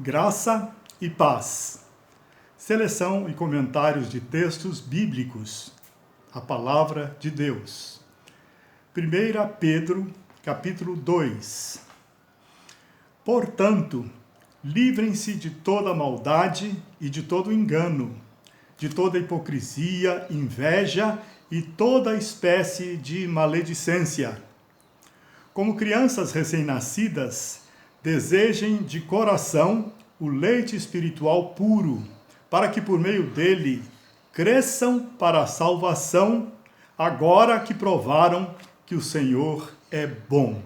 Graça e paz. Seleção e comentários de textos bíblicos. A palavra de Deus. 1 Pedro, capítulo 2. Portanto, livrem-se de toda maldade e de todo engano, de toda hipocrisia, inveja e toda espécie de maledicência. Como crianças recém-nascidas, desejem de coração o leite espiritual puro, para que por meio dele cresçam para a salvação, agora que provaram que o Senhor é bom.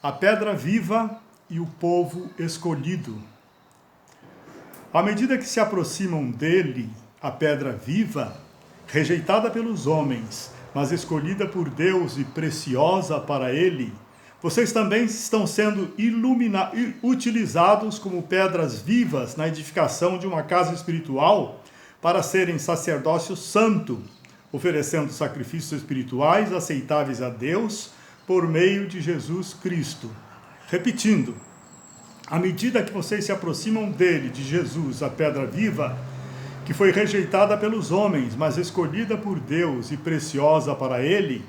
A pedra viva e o povo escolhido. À medida que se aproximam dele, a pedra viva, rejeitada pelos homens, mas escolhida por Deus e preciosa para ele, vocês também estão sendo utilizados como pedras vivas na edificação de uma casa espiritual para serem sacerdócio santo, oferecendo sacrifícios espirituais aceitáveis a Deus por meio de Jesus Cristo. Repetindo, à medida que vocês se aproximam dele, de Jesus, a pedra viva, que foi rejeitada pelos homens, mas escolhida por Deus e preciosa para ele,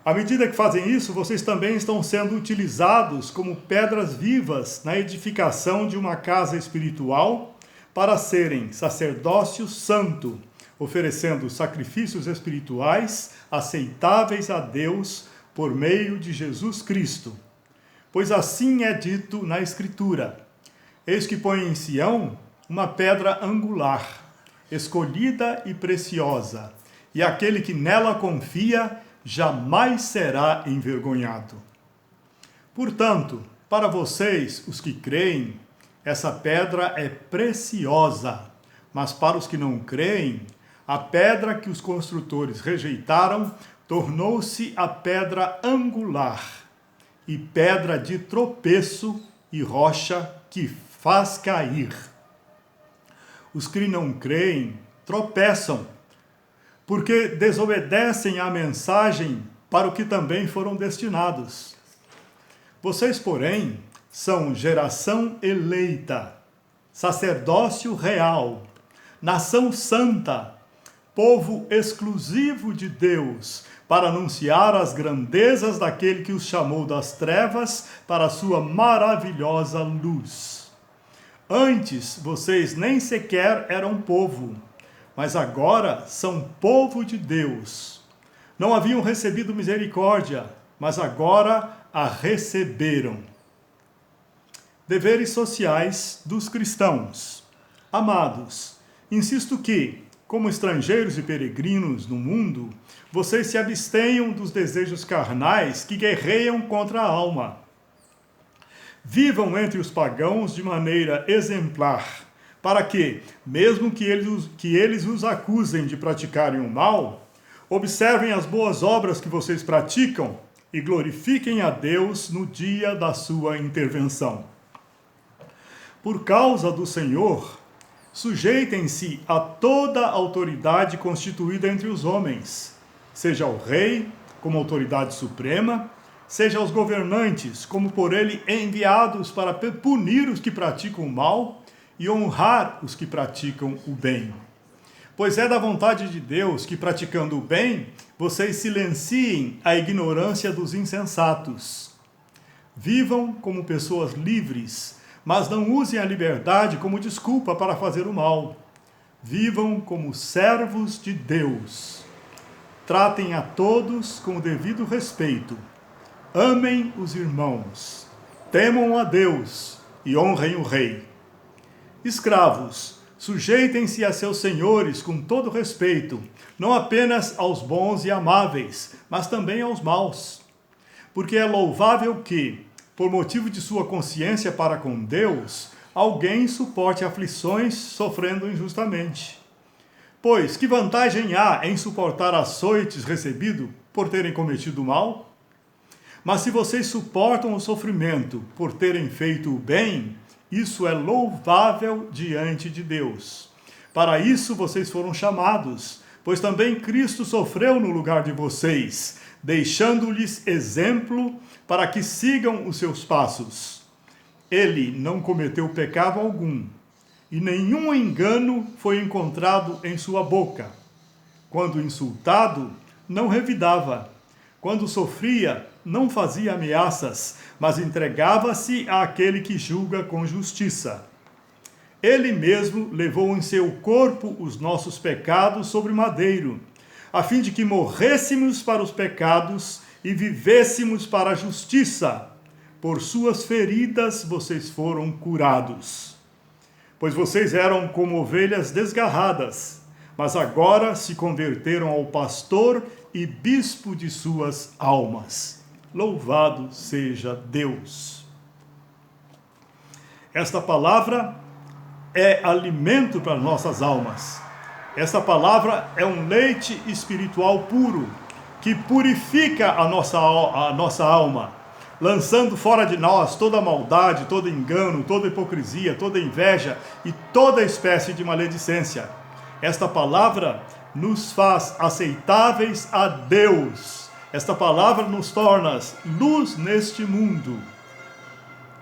à medida que fazem isso, vocês também estão sendo utilizados como pedras vivas na edificação de uma casa espiritual para serem sacerdócio santo, oferecendo sacrifícios espirituais aceitáveis a Deus por meio de Jesus Cristo. Pois assim é dito na Escritura: eis que põe em Sião uma pedra angular, escolhida e preciosa, e aquele que nela confia jamais será envergonhado. Portanto, para vocês, os que creem, essa pedra é preciosa, mas para os que não creem, a pedra que os construtores rejeitaram tornou-se a pedra angular, e pedra de tropeço e rocha que faz cair. Os que não creem tropeçam, porque desobedecem à mensagem para o que também foram destinados. Vocês, porém, são geração eleita, sacerdócio real, nação santa, povo exclusivo de Deus, para anunciar as grandezas daquele que os chamou das trevas para a sua maravilhosa luz. Antes, vocês nem sequer eram povo, mas agora são povo de Deus. Não haviam recebido misericórdia, mas agora a receberam. Deveres sociais dos cristãos. Amados, insisto que, como estrangeiros e peregrinos no mundo, vocês se abstenham dos desejos carnais que guerreiam contra a alma. Vivam entre os pagãos de maneira exemplar, para que, mesmo que eles os acusem de praticarem o mal, observem as boas obras que vocês praticam e glorifiquem a Deus no dia da sua intervenção. Por causa do Senhor, sujeitem-se a toda a autoridade constituída entre os homens, seja o rei como autoridade suprema, seja os governantes como por ele enviados para punir os que praticam o mal e honrar os que praticam o bem. Pois é da vontade de Deus que, praticando o bem, vocês silenciem a ignorância dos insensatos. Vivam como pessoas livres, mas não usem a liberdade como desculpa para fazer o mal. Vivam como servos de Deus. Tratem a todos com o devido respeito. Amem os irmãos. Temam a Deus e honrem o rei. Escravos, sujeitem-se a seus senhores com todo respeito, não apenas aos bons e amáveis, mas também aos maus. Porque é louvável que, por motivo de sua consciência para com Deus, alguém suporte aflições sofrendo injustamente. Pois que vantagem há em suportar açoites recebido por terem cometido o mal? Mas se vocês suportam o sofrimento por terem feito o bem, isso é louvável diante de Deus. Para isso vocês foram chamados, pois também Cristo sofreu no lugar de vocês, deixando-lhes exemplo para que sigam os seus passos. ele não cometeu pecado algum, e nenhum engano foi encontrado em sua boca. Quando insultado, não revidava. Quando sofria, não fazia ameaças, mas entregava-se àquele que julga com justiça. Ele mesmo levou em seu corpo os nossos pecados sobre o madeiro, a fim de que morrêssemos para os pecados e vivêssemos para a justiça. Por suas feridas vocês foram curados. Pois vocês eram como ovelhas desgarradas, mas agora se converteram ao pastor e bispo de suas almas. Louvado seja Deus! Esta palavra é alimento para nossas almas. Esta palavra é um leite espiritual puro, que purifica a nossa alma, lançando fora de nós toda maldade, todo engano, toda hipocrisia, toda inveja e toda espécie de maledicência. Esta palavra nos faz aceitáveis a Deus. Esta palavra nos torna luz neste mundo.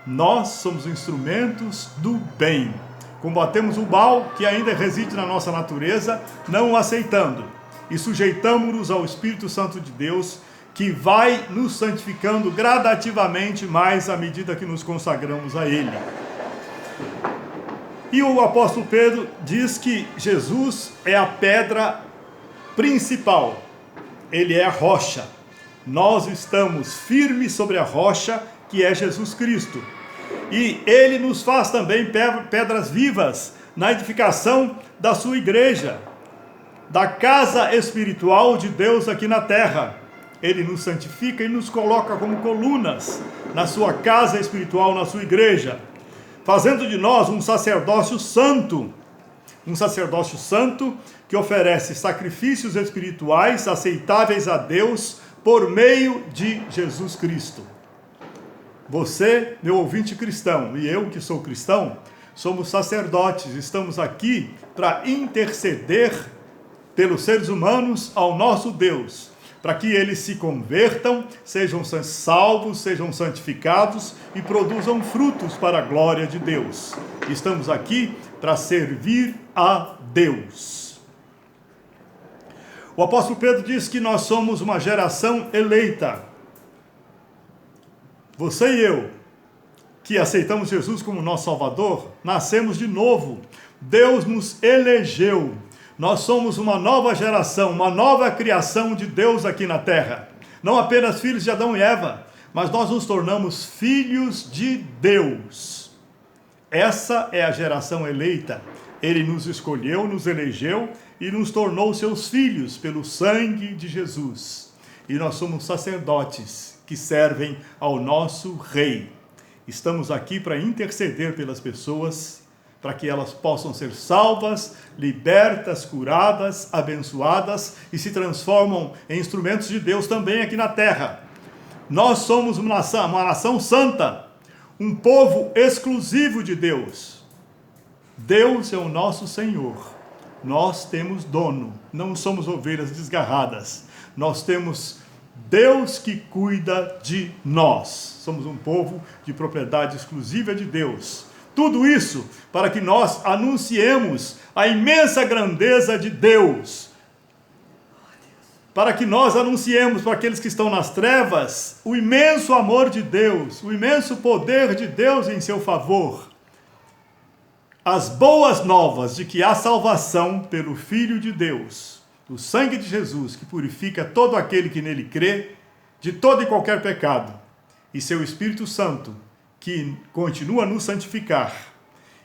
Nós somos instrumentos do bem. Combatemos o mal que ainda reside na nossa natureza, não o aceitando. E sujeitamos-nos ao Espírito Santo de Deus, que vai nos santificando gradativamente mais à medida que nos consagramos a Ele. E o apóstolo Pedro diz que Jesus é a pedra principal. Ele é a rocha. Nós estamos firmes sobre a rocha, que é Jesus Cristo. E Ele nos faz também pedras vivas na edificação da sua igreja, da casa espiritual de Deus aqui na terra. Ele nos santifica e nos coloca como colunas na sua casa espiritual, na sua igreja, fazendo de nós um sacerdócio santo que oferece sacrifícios espirituais aceitáveis a Deus por meio de Jesus Cristo. Você, meu ouvinte cristão, e eu que sou cristão, somos sacerdotes, estamos aqui para interceder pelos seres humanos ao nosso Deus, para que eles se convertam, sejam salvos, sejam santificados e produzam frutos para a glória de Deus. Estamos aqui para servir a Deus. O apóstolo Pedro diz que nós somos uma geração eleita. Você e eu, que aceitamos Jesus como nosso Salvador, nascemos de novo. Deus nos elegeu. Nós somos uma nova geração, uma nova criação de Deus aqui na terra. Não apenas filhos de Adão e Eva, mas nós nos tornamos filhos de Deus. Essa é a geração eleita. Ele nos escolheu, nos elegeu e nos tornou seus filhos pelo sangue de Jesus. E nós somos sacerdotes que servem ao nosso Rei. Estamos aqui para interceder pelas pessoas, para que elas possam ser salvas, libertas, curadas, abençoadas e se transformam em instrumentos de Deus também aqui na terra. Nós somos uma nação santa, um povo exclusivo de Deus. Deus é o nosso Senhor. Nós temos dono, não somos ovelhas desgarradas. Nós temos Deus que cuida de nós. Somos um povo de propriedade exclusiva de Deus. Tudo isso para que nós anunciemos a imensa grandeza de Deus. Para que nós anunciemos para aqueles que estão nas trevas o imenso amor de Deus, o imenso poder de Deus em seu favor. As boas novas de que há salvação pelo Filho de Deus, o sangue de Jesus que purifica todo aquele que nele crê de todo e qualquer pecado, e seu Espírito Santo que continua a nos santificar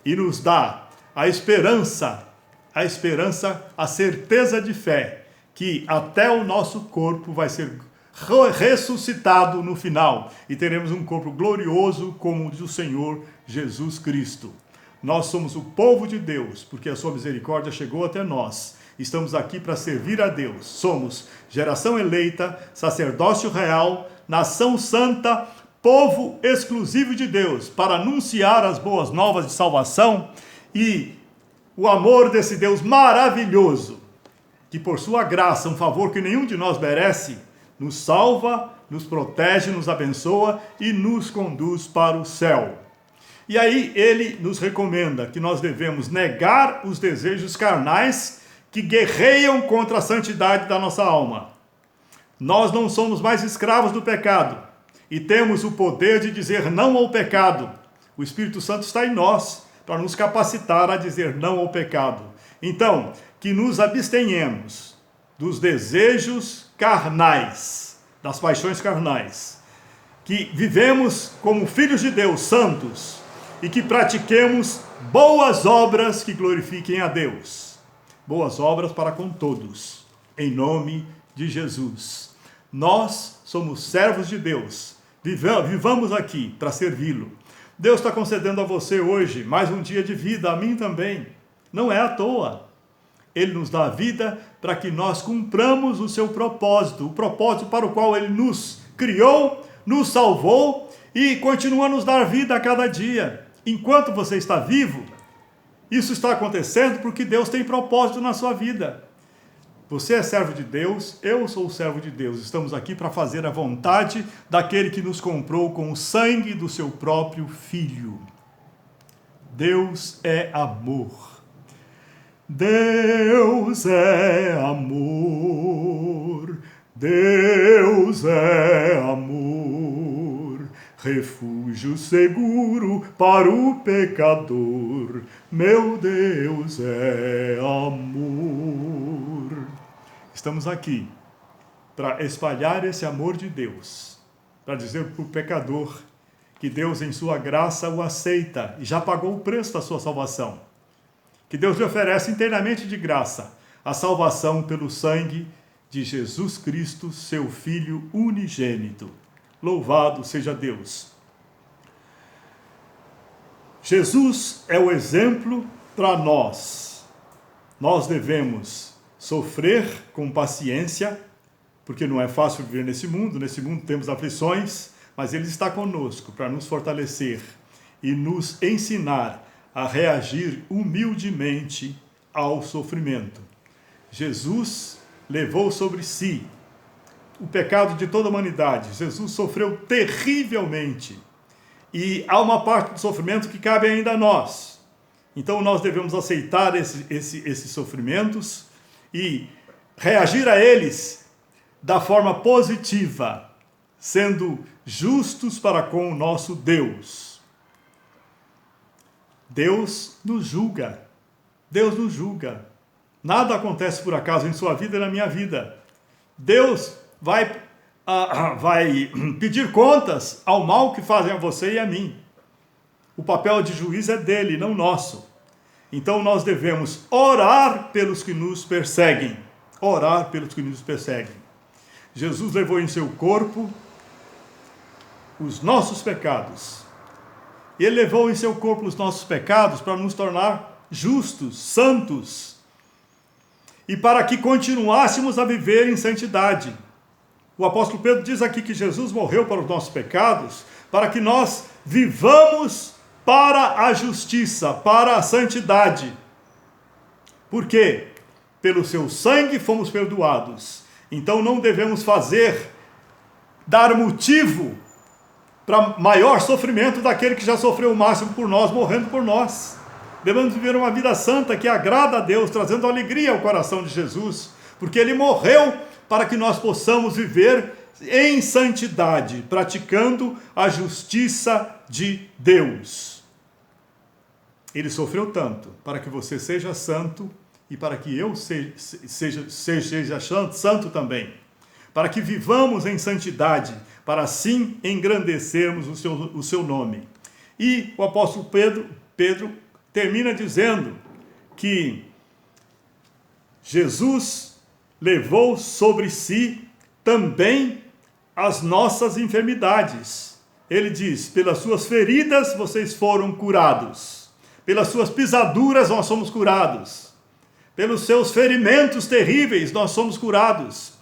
e nos dá a esperança, a certeza de fé que até o nosso corpo vai ser ressuscitado no final e teremos um corpo glorioso como o do Senhor Jesus Cristo. Nós somos o povo de Deus, porque a sua misericórdia chegou até nós. Estamos aqui para servir a Deus. Somos geração eleita, sacerdócio real, nação santa, povo exclusivo de Deus, para anunciar as boas novas de salvação e o amor desse Deus maravilhoso, que por sua graça, um favor que nenhum de nós merece, nos salva, nos protege, nos abençoa e nos conduz para o céu. E aí ele nos recomenda que nós devemos negar os desejos carnais que guerreiam contra a santidade da nossa alma. Nós não somos mais escravos do pecado e temos o poder de dizer não ao pecado. O Espírito Santo está em nós para nos capacitar a dizer não ao pecado. Então, que nos abstenhamos dos desejos carnais, das paixões carnais, que vivemos como filhos de Deus, santos, e que pratiquemos boas obras que glorifiquem a Deus. Boas obras para com todos, em nome de Jesus. Nós somos servos de Deus, vivamos aqui para servi-lo. Deus está concedendo a você hoje mais um dia de vida, a mim também. Não é à toa. Ele nos dá a vida para que nós cumpramos o seu propósito, o propósito para o qual ele nos criou, nos salvou e continua a nos dar vida a cada dia. Enquanto você está vivo, isso está acontecendo porque Deus tem propósito na sua vida. Você é servo de Deus, eu sou servo de Deus. Estamos aqui para fazer a vontade daquele que nos comprou com o sangue do seu próprio Filho. Deus é amor. Deus é amor. Deus é amor. Refúgio seguro para o pecador, meu Deus é amor. Estamos aqui para espalhar esse amor de Deus, para dizer para o pecador que Deus em sua graça o aceita e já pagou o preço da sua salvação, que Deus lhe oferece inteiramente de graça a salvação pelo sangue de Jesus Cristo, seu Filho unigênito. Louvado seja Deus. Jesus é o exemplo para nós. Nós devemos sofrer com paciência, porque não é fácil viver nesse mundo temos aflições, mas Ele está conosco para nos fortalecer e nos ensinar a reagir humildemente ao sofrimento. Jesus levou sobre si o pecado de toda a humanidade. Jesus sofreu terrivelmente. E há uma parte do sofrimento que cabe ainda a nós. Então nós devemos aceitar esses sofrimentos e reagir a eles da forma positiva, sendo justos para com o nosso Deus. Deus nos julga. Deus nos julga. Nada acontece por acaso em sua vida e na minha vida. Deus vai pedir contas ao mal que fazem a você e a mim. O papel de juiz é dele, não nosso. Então nós devemos orar pelos que nos perseguem. Orar pelos que nos perseguem. Jesus levou em seu corpo os nossos pecados. Ele levou em seu corpo os nossos pecados para nos tornar justos, santos, e para que continuássemos a viver em santidade. O apóstolo Pedro diz aqui que Jesus morreu para os nossos pecados, para que nós vivamos para a justiça, para a santidade. Por quê? Pelo seu sangue fomos perdoados. Então não devemos dar motivo para maior sofrimento daquele que já sofreu o máximo por nós, morrendo por nós. Devemos viver uma vida santa que agrada a Deus, trazendo alegria ao coração de Jesus, porque Ele morreu para que nós possamos viver em santidade, praticando a justiça de Deus. Ele sofreu tanto para que você seja santo e para que eu seja santo também, para que vivamos em santidade, para assim engrandecermos o seu nome. E o apóstolo Pedro termina dizendo que Jesus levou sobre si também as nossas enfermidades. Ele diz: pelas suas feridas vocês foram curados, pelas suas pisaduras nós somos curados, pelos seus ferimentos terríveis nós somos curados.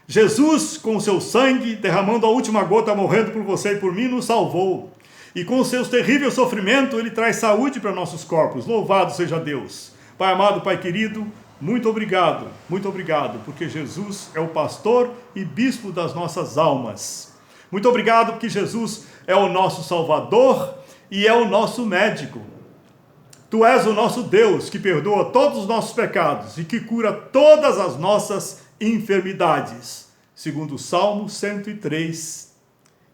Jesus, com o seu sangue, derramando a última gota, morrendo por você e por mim, nos salvou. E com o seu terrível sofrimento, Ele traz saúde para nossos corpos. Louvado seja Deus. Pai amado, Pai querido, muito obrigado, porque Jesus é o pastor e bispo das nossas almas. Muito obrigado porque Jesus é o nosso Salvador e é o nosso médico. Tu és o nosso Deus, que perdoa todos os nossos pecados e que cura todas as nossas enfermidades, segundo o Salmo 103,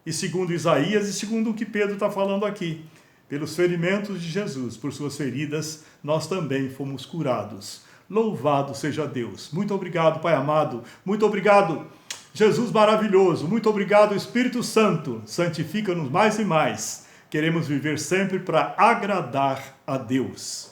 e segundo Isaías, e segundo o que Pedro está falando aqui. Pelos ferimentos de Jesus, por suas feridas, nós também fomos curados. Louvado seja Deus. Muito obrigado, Pai amado. Muito obrigado, Jesus maravilhoso. Muito obrigado, Espírito Santo. Santifica-nos mais e mais. Queremos viver sempre para agradar a Deus.